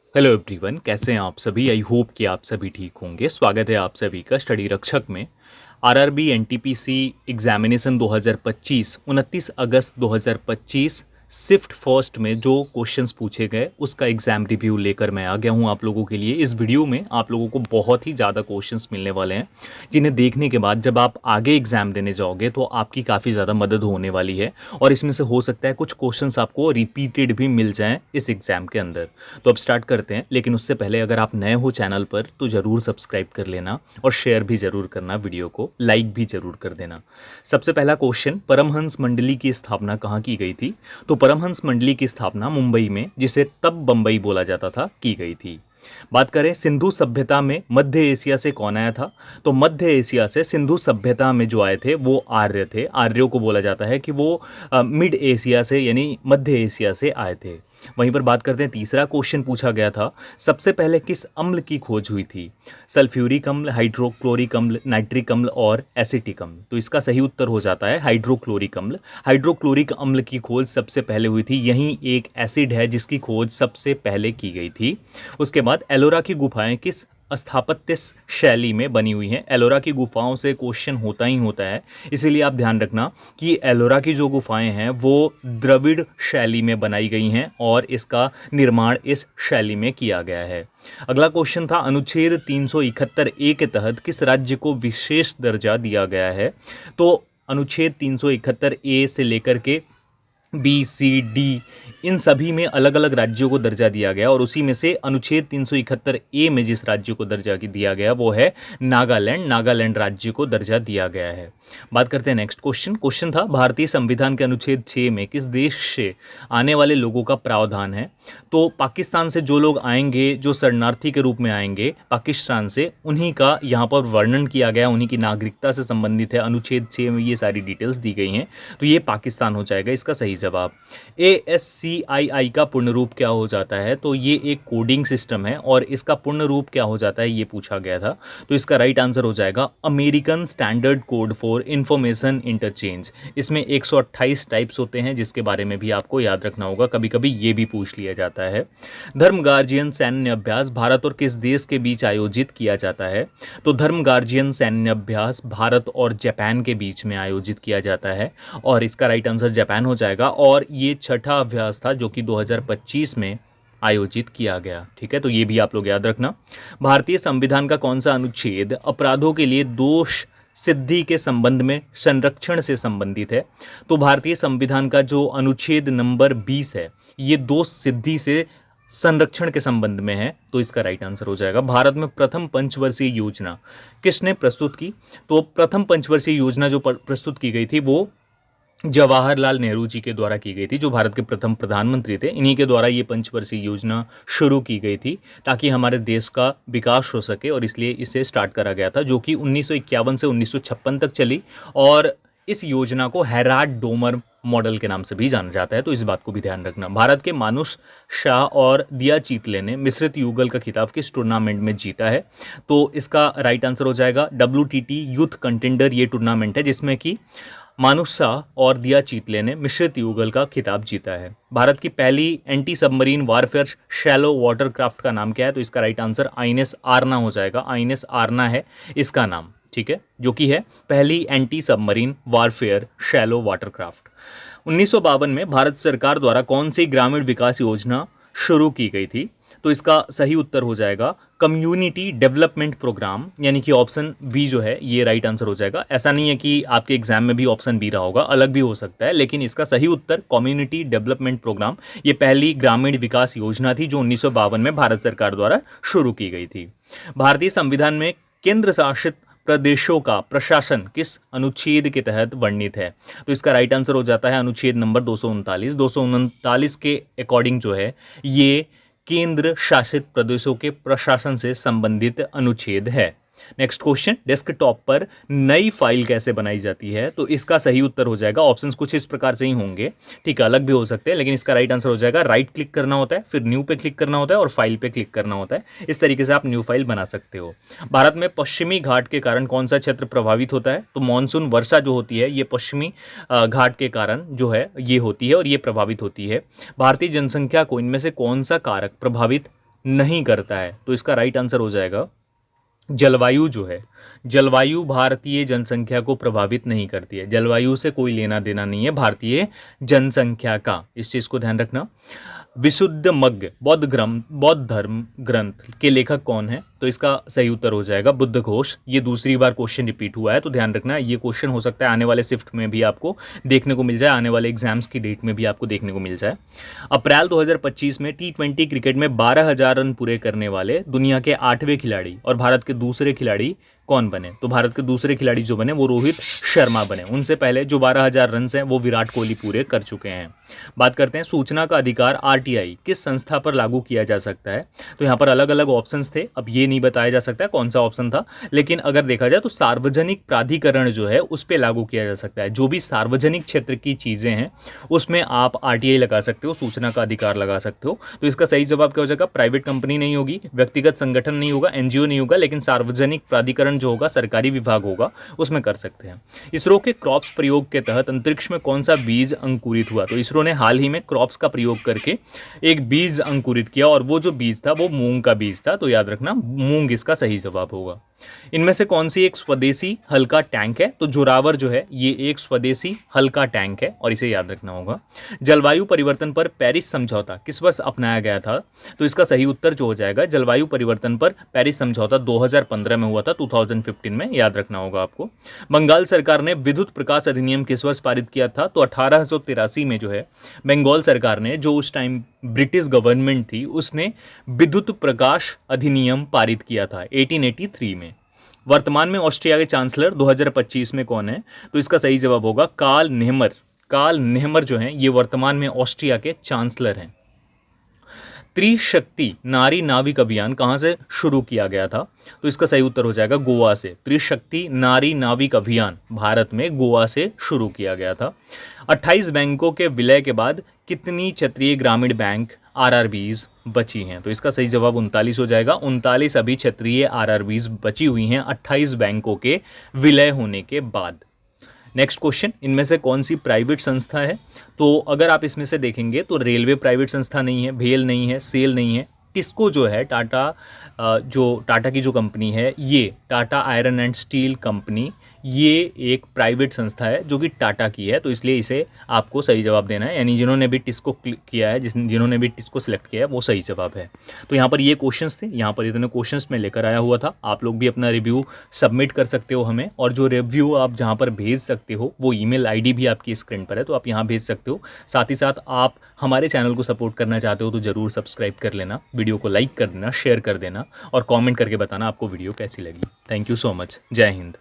Hello everyone, कैसे हैं आप सभी। आई होप कि आप सभी ठीक होंगे। स्वागत है आप सभी का स्टडी रक्षक में। आरआरबी एनटीपीसी एग्जामिनेशन 2025 29 अगस्त 2025 शिफ्ट फर्स्ट में जो क्वेश्चंस पूछे गए उसका एग्जाम रिव्यू लेकर मैं आ गया हूं आप लोगों के लिए। इस वीडियो में आप लोगों को बहुत ही ज़्यादा क्वेश्चंस मिलने वाले हैं जिन्हें देखने के बाद जब आप आगे एग्जाम देने जाओगे तो आपकी काफ़ी ज़्यादा मदद होने वाली है और इसमें से हो सकता है कुछ क्वेश्चंस आपको रिपीटेड भी मिल जाएं इस एग्ज़ाम के अंदर। तो अब स्टार्ट करते हैं, लेकिन उससे पहले अगर आप नए हो चैनल पर तो ज़रूर सब्सक्राइब कर लेना और शेयर भी ज़रूर करना, वीडियो को लाइक भी ज़रूर कर देना। सबसे पहला क्वेश्चन, परमहंस मंडली की स्थापना कहाँ की गई थी। तो परमहंस मंडली की स्थापना मुंबई में, जिसे तब बंबई बोला जाता था, की गई थी। बात करें सिंधु सभ्यता में मध्य एशिया से कौन आया था। तो मध्य एशिया से सिंधु सभ्यता में जो आए थे वो आर्य थे। आर्यों को बोला जाता है कि वो मिड एशिया से यानी मध्य एशिया से आए थे। वहीं पर बात करते हैं, तीसरा क्वेश्चन पूछा गया था, सबसे पहले किस अम्ल की खोज हुई थी। सल्फ्यूरिक अम्ल, हाइड्रोक्लोरिक अम्ल, नाइट्रिक अम्ल और एसिटिक अम्ल। तो इसका सही उत्तर हो जाता है हाइड्रोक्लोरिक अम्ल। हाइड्रोक्लोरिक अम्ल की खोज सबसे पहले हुई थी। यही एक एसिड है जिसकी खोज सबसे पहले की गई थी। उसके बाद एलोरा की गुफाएं किस स्थापत्य शैली में बनी हुई हैं। एलोरा की गुफाओं से क्वेश्चन होता ही होता है, इसीलिए आप ध्यान रखना कि एलोरा की जो गुफाएं हैं वो द्रविड़ शैली में बनाई गई हैं और इसका निर्माण इस शैली में किया गया है। अगला क्वेश्चन था, अनुच्छेद 371 ए के तहत किस राज्य को विशेष दर्जा दिया गया है। तो अनुच्छेद 371 ए से लेकर के बी, सी, डी, इन सभी में अलग अलग राज्यों को दर्जा दिया गया और उसी में से अनुच्छेद 371 ए में जिस राज्य को दर्जा दिया गया वो है नागालैंड। नागालैंड राज्य को दर्जा दिया गया है। बात करते हैं नेक्स्ट क्वेश्चन। क्वेश्चन था, भारतीय संविधान के अनुच्छेद 6 में किस देश से आने वाले लोगों का प्रावधान है। तो पाकिस्तान से जो लोग आएंगे, जो शरणार्थी के रूप में आएंगे पाकिस्तान से, उन्हीं का यहाँ पर वर्णन किया गया, उन्हीं की नागरिकता से संबंधित है। अनुच्छेद 6 में ये सारी डिटेल्स दी गई हैं, तो ये पाकिस्तान हो जाएगा इसका सही जवाब। ASCII का पूर्ण रूप क्या हो जाता है। तो ये एक कोडिंग सिस्टम है और इसका पूर्ण रूप क्या हो जाता है ये पूछा गया था। तो इसका राइट आंसर हो जाएगा American standard code for information interchange. इसमें 128 टाइप्स होते हैं जिसके बारे में भी आपको याद रखना होगा, कभी कभी ये भी पूछ लिया जाता है। धर्म गार्जियन सैन्य अभ्यास भारत और किस देश के बीच आयोजित किया जाता है। तो धर्म गार्जियन सैन्य अभ्यास भारत और जापान के बीच में आयोजित किया जाता है और इसका राइट आंसर जापान हो जाएगा। और ये छठा अभ्यास था जो कि 2025 में आयोजित किया गया। ठीक है, तो ये भी आप लोग याद रखना। भारतीय संविधान का कौन सा अनुच्छेद अपराधों के लिए दोष सिद्धि के संबंध में संरक्षण से संबंधित है। तो भारतीय संविधान का जो अनुच्छेद नंबर 20 है ये दोष सिद्धि से संरक्षण के संबंध में है। तो इसका राइट आंसर हो जाएगा, भारत में प्रथम पंचवर्षीय योजना किसने प्रस्तुत की। तो प्रथम पंचवर्षीय योजना जो प्रस्तुत की गई थी वो जवाहरलाल नेहरू जी के द्वारा की गई थी, जो भारत के प्रथम प्रधानमंत्री थे। इन्हीं के द्वारा ये पंचवर्षीय योजना शुरू की गई थी ताकि हमारे देश का विकास हो सके और इसलिए इसे स्टार्ट करा गया था, जो कि 1951 से 1956 तक चली। और इस योजना को हैराड डोमर मॉडल के नाम से भी जाना जाता है, तो इस बात को भी ध्यान रखना। भारत के मानुष शाह और दिया चीतले ने मिश्रित युगल का खिताब किस टूर्नामेंट में जीता है। तो इसका राइट आंसर हो जाएगा WTT यूथ कंटेंडर। ये टूर्नामेंट है जिसमें कि मानुष शाह और दिया चीतले ने मिश्रित युगल का खिताब जीता है। भारत की पहली anti submarine warfare shallow water craft का नाम क्या है। तो इसका राइट आंसर INS आरना हो जाएगा। INS आरना है इसका नाम, ठीक है, जो कि है पहली anti submarine warfare shallow water craft. 1952 में भारत सरकार द्वारा कौन सी ग्रामीण विकास योजना शुरू की गई थी। तो इसका सही उत्तर हो जाएगा कम्युनिटी डेवलपमेंट प्रोग्राम, यानी कि ऑप्शन बी जो है ये राइट आंसर हो जाएगा। ऐसा नहीं है कि आपके एग्जाम में भी ऑप्शन बी रहा होगा, अलग भी हो सकता है, लेकिन इसका सही उत्तर कम्युनिटी डेवलपमेंट प्रोग्राम, ये पहली ग्रामीण विकास योजना थी जो 1952 में भारत सरकार द्वारा शुरू की गई थी। भारतीय संविधान में केंद्र शासित प्रदेशों का प्रशासन किस अनुच्छेद के तहत वर्णित है। तो इसका राइट आंसर हो जाता है अनुच्छेद नंबर 239। 239 के अकॉर्डिंग जो है ये केंद्र शासित प्रदेशों के प्रशासन से संबंधित अनुच्छेद है। नेक्स्ट क्वेश्चन, डेस्कटॉप पर नई फाइल कैसे बनाई जाती है। तो इसका सही उत्तर हो जाएगा, ऑप्शंस कुछ इस प्रकार से ही होंगे, ठीक है, अलग भी हो सकते हैं, लेकिन इसका राइट आंसर हो जाएगा राइट क्लिक करना होता है, फिर न्यू पे क्लिक करना होता है और फाइल पे क्लिक करना होता है। इस तरीके से आप न्यू फाइल बना सकते हो। भारत में पश्चिमी घाट के कारण कौन सा क्षेत्र प्रभावित होता है। तो मानसून वर्षा जो होती है ये पश्चिमी घाट के कारण जो है ये होती है और ये प्रभावित होती है। भारतीय जनसंख्या को इनमें से कौन सा कारक प्रभावित नहीं करता है? तो इसका राइट आंसर हो जाएगा जलवायु जो है, जलवायु भारतीय जनसंख्या को प्रभावित नहीं करती है। जलवायु से कोई लेना देना नहीं है भारतीय जनसंख्या का, इस चीज़ को ध्यान रखना। विशुद्धमग्ग बौद्ध धर्म ग्रंथ के लेखक कौन है? तो इसका सही उत्तर हो जाएगा बुद्ध घोष। ये दूसरी बार क्वेश्चन रिपीट हुआ है, तो ध्यान रखना ये क्वेश्चन हो सकता है आने वाले शिफ्ट में भी आपको देखने को मिल जाए, आने वाले एग्जाम्स की डेट में भी आपको देखने को मिल जाए। अप्रैल 2025 में T20 क्रिकेट में 12,000 रन पूरे करने वाले दुनिया के 8वें खिलाड़ी और भारत के दूसरे खिलाड़ी कौन बने? तो भारत के दूसरे खिलाड़ी जो बने वो रोहित शर्मा बने। उनसे पहले जो 12,000 रन हैं वो विराट कोहली पूरे कर चुके हैं। बात करते हैं सूचना का अधिकार RTI किस संस्था पर लागू किया जा सकता है? तो यहाँ पर अलग अलग ऑप्शंस थे, अब ये नहीं बताया जा सकता है कौन सा ऑप्शन था, लेकिन अगर देखा जाए तो सार्वजनिक प्राधिकरण जो है उस पर लागू किया जा सकता है। जो भी सार्वजनिक क्षेत्र की चीज़ें हैं उसमें आप RTI लगा सकते हो, सूचना का अधिकार लगा सकते हो। तो इसका सही जवाब क्या हो जाएगा? प्राइवेट कंपनी नहीं होगी, व्यक्तिगत संगठन नहीं होगा, NGO नहीं होगा, लेकिन सार्वजनिक प्राधिकरण जो होगा, सरकारी विभाग होगा, उसमें कर सकते हैं। इसरो के क्रॉप्स प्रयोग के तहत अंतरिक्ष में कौन सा बीज अंकुरित हुआ? तो इसरो ने हाल ही में क्रॉप्स का प्रयोग करके एक बीज अंकुरित किया और वो जो बीज था वो मूंग का बीज था, तो याद रखना मूंग इसका सही जवाब होगा। इनमें से कौन सी एक स्वदेशी हल्का टैंक है? तो जोरावर जो है ये एक स्वदेशी हल्का टैंक है और इसे याद रखना होगा। जलवायु परिवर्तन पर पेरिस समझौता किस वर्ष अपनाया गया था? तो इसका सही उत्तर जो हो जाएगा जलवायु परिवर्तन पर पेरिस समझौता 2015 में हुआ था, 2015 में, याद रखना होगा आपको। बंगाल सरकार ने विद्युत प्रकाश अधिनियम किस वर्ष पारित किया था? तो 1883 में जो है बंगाल सरकार ने, जो उस टाइम ब्रिटिश गवर्नमेंट थी, उसने विद्युत प्रकाश अधिनियम पारित किया था 1883 में। वर्तमान में ऑस्ट्रिया के चांसलर 2025 में कौन है? तो इसका सही जवाब होगा कार्ल नेहमर। कार्ल नेहमर जो हैं ये वर्तमान में ऑस्ट्रिया के चांसलर हैं। त्रिशक्ति नारी नाविक अभियान कहाँ से शुरू किया गया था? तो इसका सही उत्तर हो जाएगा गोवा से। त्रिशक्ति नारी नाविक अभियान भारत में गोवा से शुरू किया गया था। 28 बैंकों के विलय के बाद कितनी क्षेत्रीय ग्रामीण बैंक RRBs बची हैं? तो इसका सही जवाब 39 हो जाएगा। 39 अभी क्षेत्रीय RRBs बची हुई हैं 28 बैंकों के विलय होने के बाद। नेक्स्ट क्वेश्चन, इनमें से कौन सी प्राइवेट संस्था है? तो अगर आप इसमें से देखेंगे तो रेलवे प्राइवेट संस्था नहीं है, भेल नहीं है, सेल नहीं है, टिस्को जो है टाटा की जो कंपनी है, ये Tata iron and steel company, ये एक प्राइवेट संस्था है जो कि टाटा की है, तो इसलिए इसे आपको सही जवाब देना है। यानी जिन्होंने भी टिस्को किया है, जिन्होंने भी टिस्को सिलेक्ट किया है वो सही जवाब है। तो यहाँ पर ये क्वेश्चंस थे, यहाँ पर इतने क्वेश्चंस मैं लेकर आया हुआ था। आप लोग भी अपना रिव्यू सबमिट कर सकते हो हमें, और जो रिव्यू आप जहाँ पर भेज सकते हो वो ईमेल ID भी आपकी स्क्रीन पर है, तो आप यहाँ भेज सकते हो। साथ ही साथ आप हमारे चैनल को सपोर्ट करना चाहते हो तो ज़रूर सब्सक्राइब कर लेना, वीडियो को लाइक कर देना, शेयर कर देना और कॉमेंट करके बताना आपको वीडियो कैसी लगी। Thank you so much. जय हिंद।